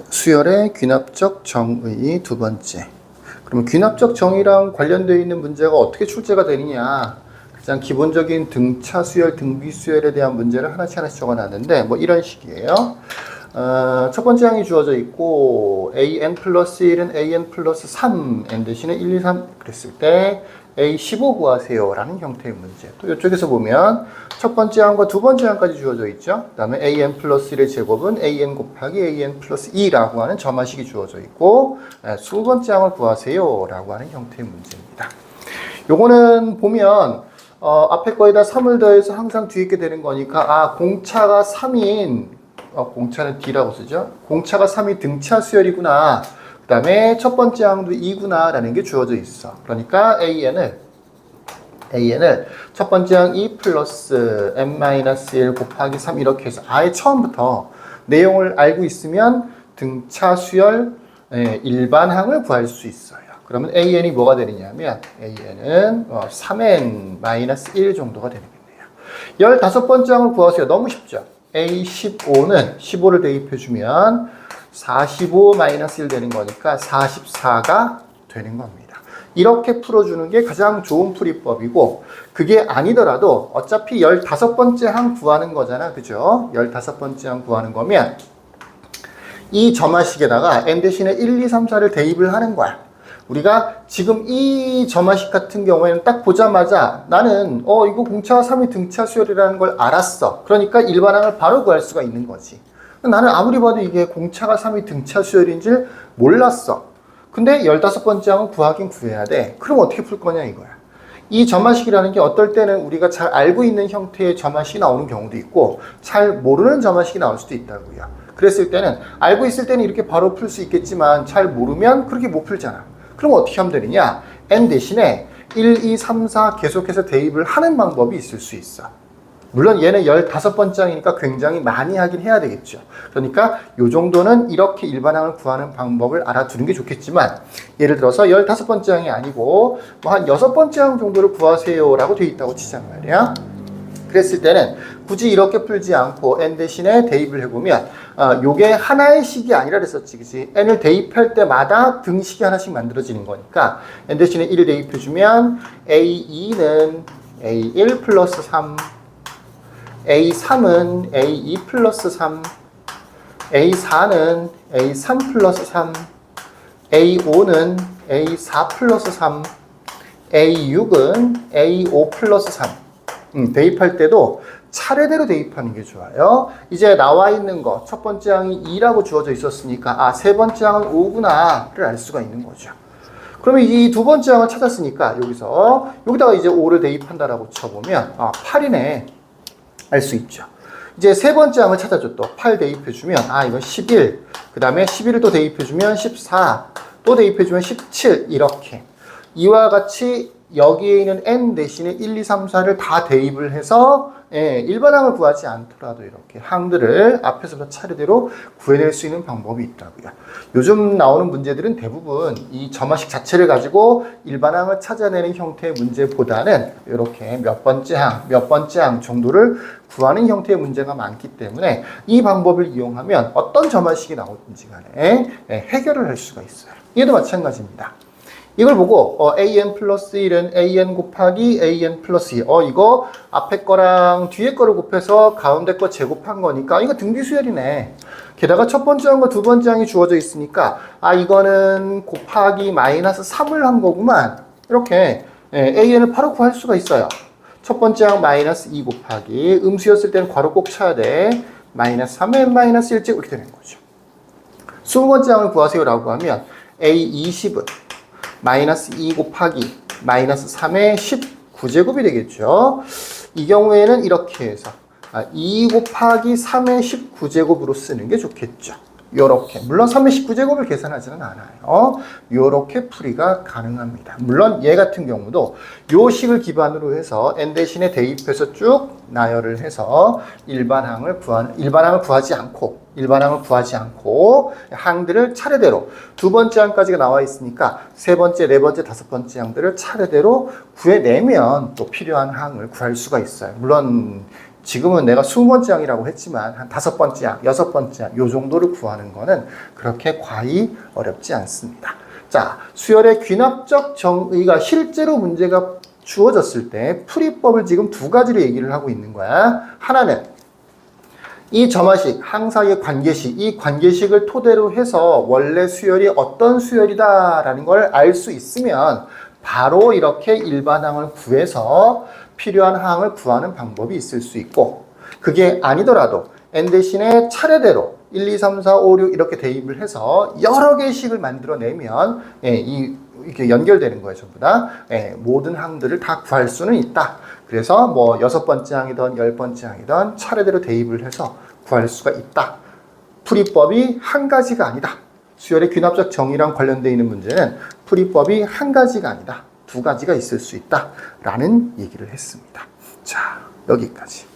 수열의 귀납적 정의 두 번째. 그러면 귀납적 정의랑 관련되어 있는 문제가 어떻게 출제가 되느냐. 가장 기본적인 등차 수열, 등비 수열에 대한 문제를 하나씩 적어놨는데 뭐 이런 식이에요. 첫 번째 항이 주어져 있고 an 플러스 1은 an 플러스 3 n 대신에 1, 2, 3 그랬을 때 A15 구하세요 라는 형태의 문제. 또 이쪽에서 보면 첫 번째 항과 두 번째 항까지 주어져 있죠. 그 다음에 an 플러스 1의 제곱은 an 곱하기 an 플러스 2라고 하는 점화식이 주어져 있고 두 번째 항을 구하세요 라고 하는 형태의 문제입니다. 요거는 보면 앞에 거에다 3을 더해서 항상 뒤에 있게 되는 거니까 공차가 3인 공차는 D라고 쓰죠. 공차가 3이 등차 수열이구나. 그 다음에 첫 번째 항도 2구나 라는 게 주어져 있어. 그러니까 AN을 첫 번째 항 2 플러스 n-1 곱하기 3 이렇게 해서 아예 처음부터 내용을 알고 있으면 등차 수열 일반항을 구할 수 있어요. 그러면 AN이 뭐가 되느냐면 AN은 3n-1 정도가 되겠네요. 15번째 항을 구하세요. 너무 쉽죠. A15는 15를 대입해주면 45-1 되는 거니까 44가 되는 겁니다. 이렇게 풀어주는 게 가장 좋은 풀이법이고 그게 아니더라도 어차피 15번째 항 구하는 거잖아. 그죠? 15번째 항 구하는 거면 이 점화식에다가 n 대신에 1, 2, 3, 4를 대입을 하는 거야. 우리가 지금 이 점화식 같은 경우에는 딱 보자마자 나는 이거 공차가 3이 등차 수열이라는 걸 알았어. 그러니까 일반항을 바로 구할 수가 있는 거지. 나는 아무리 봐도 이게 공차가 3이 등차 수열인 줄 몰랐어. 근데 15번째 항은 구하긴 구해야 돼. 그럼 어떻게 풀 거냐 이거야. 이 점화식이라는 게 어떨 때는 우리가 잘 알고 있는 형태의 점화식이 나오는 경우도 있고 잘 모르는 점화식이 나올 수도 있다고요. 그랬을 때는 알고 있을 때는 이렇게 바로 풀 수 있겠지만 잘 모르면 그렇게 못 풀잖아. 그럼 어떻게 하면 되느냐? n 대신에 1, 2, 3, 4 계속해서 대입을 하는 방법이 있을 수 있어. 물론 얘는 15번째 항이니까 굉장히 많이 하긴 해야 되겠죠. 그러니까 요 정도는 이렇게 일반항을 구하는 방법을 알아두는 게 좋겠지만 예를 들어서 15번째 항이 아니고 뭐 한 6번째 항 정도를 구하세요 라고 돼 있다고 치자 말이야. 그랬을 때는 굳이 이렇게 풀지 않고 n 대신에 대입을 해보면 요게 하나의 식이 아니라 그랬었지, 그치? n을 대입할 때마다 등식이 하나씩 만들어지는 거니까 n 대신에 1을 대입해주면 a2는 a1 플러스 3 A3은 A2 플러스 3 A4는 A3 플러스 3 A5는 A4 플러스 3 A6은 A5 플러스 3 대입할 때도 차례대로 대입하는 게 좋아요. 이제 나와 있는 거 첫 번째 항이 2라고 주어져 있었으니까 세 번째 항은 5구나를 알 수가 있는 거죠. 그러면 이 두 번째 항을 찾았으니까 여기다가 이제 5를 대입한다라고 쳐보면 8이네 알 수 있죠. 이제 세 번째 항을 찾아줘. 또 8 대입해주면 이건 11, 그 다음에 11을 또 대입해주면 14, 또 대입해주면 17 이렇게 이와 같이 여기에 있는 n 대신에 1, 2, 3, 4를 다 대입을 해서 일반항을 구하지 않더라도 이렇게 항들을 앞에서부터 차례대로 구해낼 수 있는 방법이 있더라고요. 요즘 나오는 문제들은 대부분 이 점화식 자체를 가지고 일반항을 찾아내는 형태의 문제보다는 이렇게 몇 번째 항 정도를 구하는 형태의 문제가 많기 때문에 이 방법을 이용하면 어떤 점화식이 나오든지 간에 해결을 할 수가 있어요. 얘도 마찬가지입니다. 이걸 보고 an 플러스 1은 an 곱하기 an 플러스 2 이거 앞에 거랑 뒤에 거를 곱해서 가운데 거 제곱한 거니까 이거 등비수열이네. 게다가 첫 번째 항과 두 번째 항이 주어져 있으니까 이거는 곱하기 마이너스 3을 한 거구만. 이렇게 an을 바로 구할 수가 있어요. 첫 번째 항 마이너스 2 곱하기 음수였을 때는 괄호 꼭 쳐야 돼. 마이너스 3의 마이너스 1제곱 이렇게 되는 거죠. 20번째 항을 구하세요 라고 하면 a20은 마이너스 2 곱하기 마이너스 3의 19제곱이 되겠죠. 이 경우에는 이렇게 해서 2 곱하기 3의 19제곱으로 쓰는 게 좋겠죠. 요렇게. 물론 3의 19제곱을 계산하지는 않아요. 요렇게 풀이가 가능합니다. 물론 얘 같은 경우도 요 식을 기반으로 해서 n 대신에 대입해서 쭉 나열을 해서 일반항을 구하지 않고 항들을 차례대로 두 번째 항까지가 나와 있으니까 세 번째, 네 번째, 다섯 번째 항들을 차례대로 구해내면 또 필요한 항을 구할 수가 있어요. 물론 지금은 내가 20번째 항이라고 했지만 한 5번째 항, 6번째 항, 요 정도를 구하는 거는 그렇게 과히 어렵지 않습니다. 자, 수열의 귀납적 정의가 실제로 문제가 주어졌을 때 풀이법을 지금 두 가지로 얘기를 하고 있는 거야. 하나는 이 점화식, 항사의 관계식, 이 관계식을 토대로 해서 원래 수열이 어떤 수열이다라는 걸 알 수 있으면 바로 이렇게 일반항을 구해서 필요한 항을 구하는 방법이 있을 수 있고, 그게 아니더라도 n 대신에 차례대로 1, 2, 3, 4, 5, 6 이렇게 대입을 해서 여러 개의 식을 만들어내면 이렇게 연결되는 거예요, 전부 다. 모든 항들을 다 구할 수는 있다. 그래서 뭐 6번째 항이든 10번째 항이든 차례대로 대입을 해서 구할 수가 있다. 풀이법이 한 가지가 아니다. 수열의 귀납적 정의랑 관련되어 있는 문제는 풀이법이 한 가지가 아니다. 두 가지가 있을 수 있다. 라는 얘기를 했습니다. 자, 여기까지.